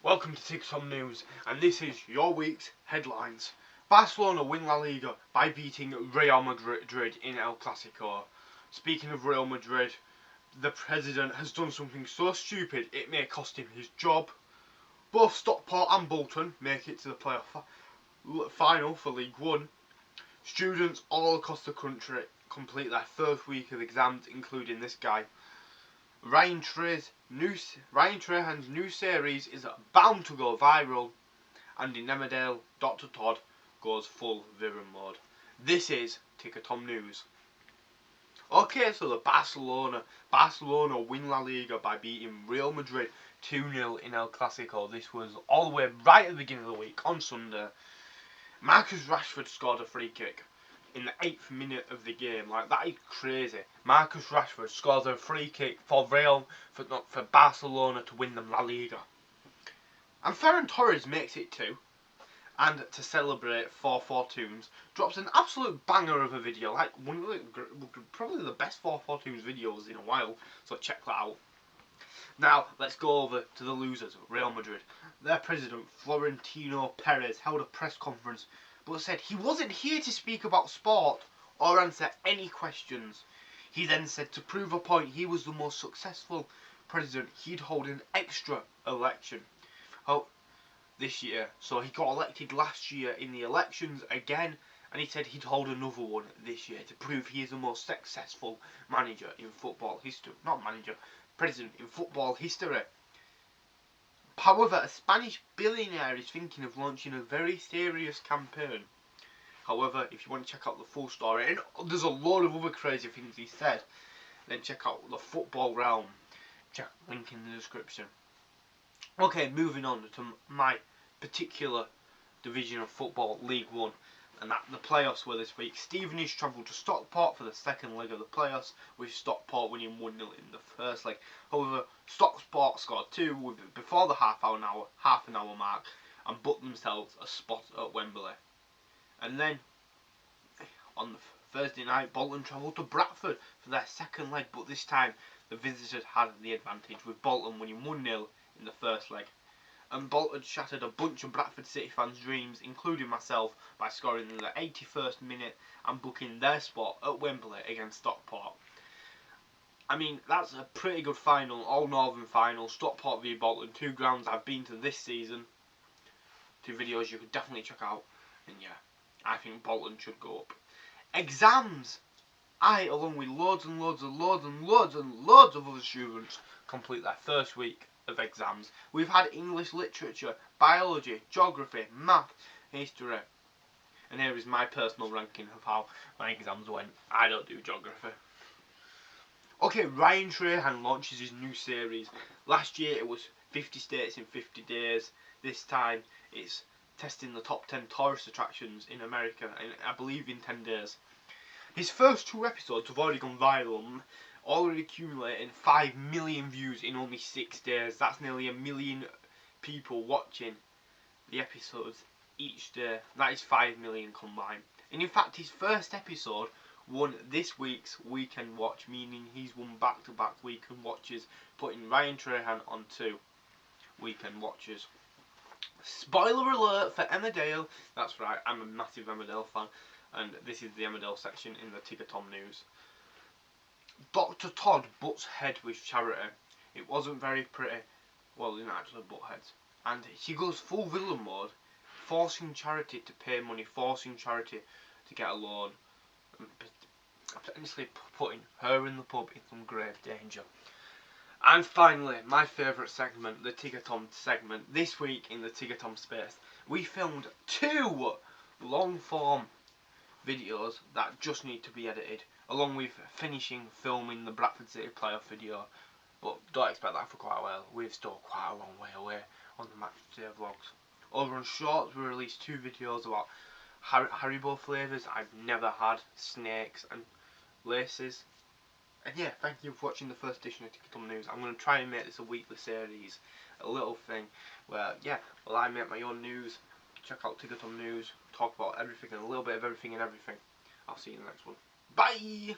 Welcome to TiggerTom News, and this is your week's headlines. Barcelona win La Liga by beating Real Madrid in El Clasico. Speaking of Real Madrid, the president has done something so stupid it may cost him his job. Both Stockport and Bolton make it to the playoff final for League One. Students all across the country complete their first week of exams, including this guy. Ryan Trahan's new series is bound to go viral, and in Emmerdale, Dr. Todd goes full villain mode. This is TiggerTom News. Okay, so the Barcelona win La Liga by beating Real Madrid 2-0 in El Clasico. This was all the way right at the beginning of the week on Sunday. Marcus Rashford scored a free kick in the 8th minute of the game. Like, that is crazy. Marcus Rashford scores a free kick for Barcelona to win the La Liga. And Ferran Torres makes it too. And to celebrate 4-4-2s, drops an absolute banger of a video. Like, one of the, probably the best 4-4-2s videos in a while. So check that out. Now, let's go over to the losers, Real Madrid. Their president, Florentino Perez, held a press conference but said he wasn't here to speak about sport or answer any questions. He then said to prove a point he was the most successful president, he'd hold an extra election this year. So he got elected last year in the elections again, and he said he'd hold another one this year to prove he is the most successful manager in football history. Not manager, president in football history. However, a Spanish billionaire is thinking of launching a very serious campaign. However, if you want to check out the full story, and there's a lot of other crazy things he said, then check out the Football Realm. Check link in the description. Okay, moving on to my particular division of football, League One. And that the playoffs were this week. Stevenage travelled to Stockport for the second leg of the playoffs, with Stockport winning 1-0 in the first leg. However, Stockport scored 2 before the half an hour mark, and booked themselves a spot at Wembley. And then on the Thursday night, Bolton travelled to Bradford for their second leg, but this time the visitors had the advantage, with Bolton winning 1-0 in the first leg. And Bolton shattered a bunch of Bradford City fans' dreams, including myself, by scoring in the 81st minute and booking their spot at Wembley against Stockport. I mean, that's a pretty good final, all-Northern final, Stockport v Bolton, 2 grounds I've been to this season, 2 videos you could definitely check out, and yeah, I think Bolton should go up. Exams! I, along with loads of other students, complete their first week of exams. We've had English literature, biology, geography, math, history. And here is my personal ranking of how my exams went. I don't do geography. Okay, Ryan Trahan launches his new series. Last year it was 50 states in 50 days. This time it's testing the top 10 tourist attractions in America, in, I believe, in 10 days. His first 2 episodes have already gone viral, already accumulating 5 million views in only 6 days. That's nearly 1 million people watching the episodes each day. That is 5 million combined. And in fact, his first episode won this week's weekend watch, meaning he's won back-to-back weekend watches, putting Ryan Trahan on 2 weekend watches. Spoiler alert for Emmerdale. That's right, I'm a massive Emmerdale fan, and this is the Emmerdale section in the TiggerTom News. Dr. Todd butts head with Charity. It wasn't very pretty. Well, he didn't actually butt heads. And she goes full villain mode, forcing Charity to pay money, forcing Charity to get a loan, and potentially putting her in the pub in some grave danger. And finally, my favourite segment, the TiggerTom segment. This week in the TiggerTom space, we filmed 2 long-form videos that just need to be edited, along with finishing filming the Bradford City playoff video. But don't expect that for quite a while. We've still quite a long way away on the Match Day vlogs. Over on Shorts, we released 2 videos about Haribo flavours I've never had, snakes and laces. And yeah, thank you for watching the first edition of TiggerTom News. I'm going to try and make this a weekly series, a little thing where, yeah, well, I make my own news. Check out TiggerTom News, talk about everything and a little bit of everything and everything. I'll see you in the next one. Bye!